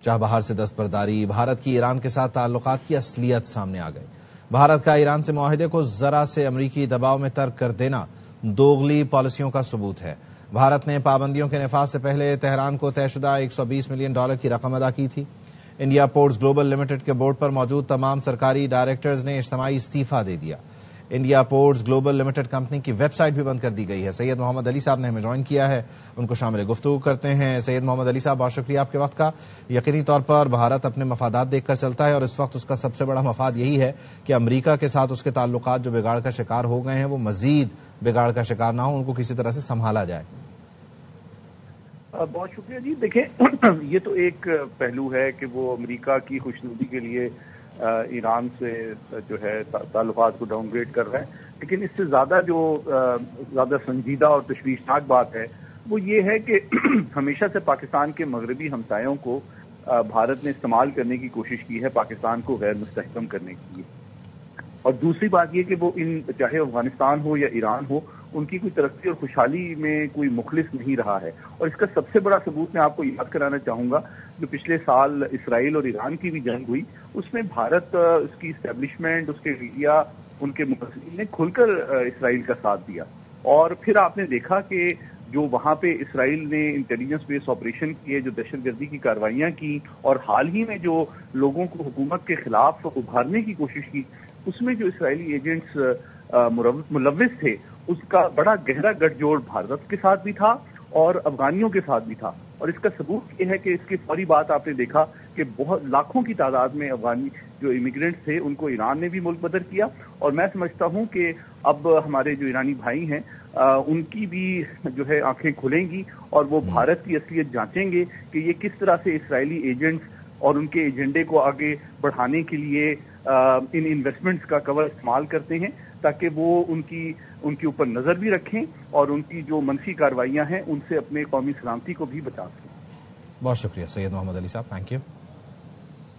چاہ بہار سے دستبرداری، بھارت کی ایران کے ساتھ تعلقات کی اصلیت سامنے آ گئی۔ بھارت کا ایران سے معاہدے کو ذرا سے امریکی دباؤ میں ترک کر دینا دوغلی پالیسیوں کا ثبوت ہے۔ بھارت نے پابندیوں کے نفاذ سے پہلے تہران کو طے شدہ $120 ملین کی رقم ادا کی تھی۔ انڈیا پورٹس گلوبل لمیٹڈ کے بورڈ پر موجود تمام سرکاری ڈائریکٹرز نے اجتماعی استعفیٰ دے دیا۔ India ports global limited company کی ویب سائٹ بھی بند کر دی گئی ہے۔ سید محمد علی صاحب نے ہمیں جوائن کیا ہے، ان کو شامل گفتگو کرتے ہیں۔ سید محمد علی صاحب، بہت شکریہ آپ کے وقت کا۔ یقینی طور پر بھارت اپنے مفادات دیکھ کر چلتا ہے اور اس وقت اس کا سب سے بڑا مفاد یہی ہے کہ امریکہ کے ساتھ اس کے تعلقات جو بگاڑ کا شکار ہو گئے ہیں وہ مزید بگاڑ کا شکار نہ ہو، ان کو کسی طرح سے سنبھالا جائے۔ بہت شکریہ جی۔ دیکھیں، یہ تو ایک پہلو ہے کہ وہ امریکہ کی خوشنودی کے لیے ایران سے جو ہے تعلقات کو ڈاؤن گریڈ کر رہا ہے، لیکن اس سے زیادہ سنجیدہ اور تشویشناک بات ہے وہ یہ ہے کہ ہمیشہ سے پاکستان کے مغربی ہمسایوں کو بھارت نے استعمال کرنے کی کوشش کی ہے پاکستان کو غیر مستحکم کرنے کے لیے۔ اور دوسری بات یہ کہ وہ چاہے افغانستان ہو یا ایران ہو، ان کی کوئی ترقی اور خوشحالی میں کوئی مخلص نہیں رہا ہے۔ اور اس کا سب سے بڑا ثبوت میں آپ کو یاد کرانا چاہوں گا، جو پچھلے سال اسرائیل اور ایران کی بھی جنگ ہوئی، اس میں بھارت، اس کی اسٹیبلشمنٹ، اس کے میڈیا، ان کے مفسرین نے کھل کر اسرائیل کا ساتھ دیا۔ اور پھر آپ نے دیکھا کہ جو وہاں پہ اسرائیل نے انٹیلیجنس بیس آپریشن کیے، جو دہشت گردی کی کارروائیاں کی، اور حال ہی میں جو لوگوں کو حکومت کے خلاف ابھارنے کی کوشش کی، اس میں جو اسرائیلی ایجنٹس ملوث تھے، اس کا بڑا گہرا گٹھ جوڑ بھارت کے ساتھ بھی تھا اور افغانیوں کے ساتھ بھی تھا۔ اور اس کا ثبوت یہ ہے کہ اس کی فوری بات آپ نے دیکھا کہ بہت لاکھوں کی تعداد میں افغانی جو امیگرینٹس تھے ان کو ایران نے بھی ملک بدر کیا۔ اور میں سمجھتا ہوں کہ اب ہمارے جو ایرانی بھائی ہیں ان کی بھی جو ہے آنکھیں کھلیں گی اور وہ بھارت کی اصلیت جانچیں گے کہ یہ کس طرح سے اسرائیلی ایجنٹس اور ان کے ایجنڈے کو آگے بڑھانے کے لیے ان انویسٹمنٹس کا کور استعمال کرتے ہیں، تاکہ وہ ان کے اوپر نظر بھی رکھیں اور ان کی جو منفی کارروائیاں ہیں ان سے اپنے قومی سلامتی کو بھی بچا سکیں۔ بہت شکریہ سید محمد علی صاحب، تھینک یو۔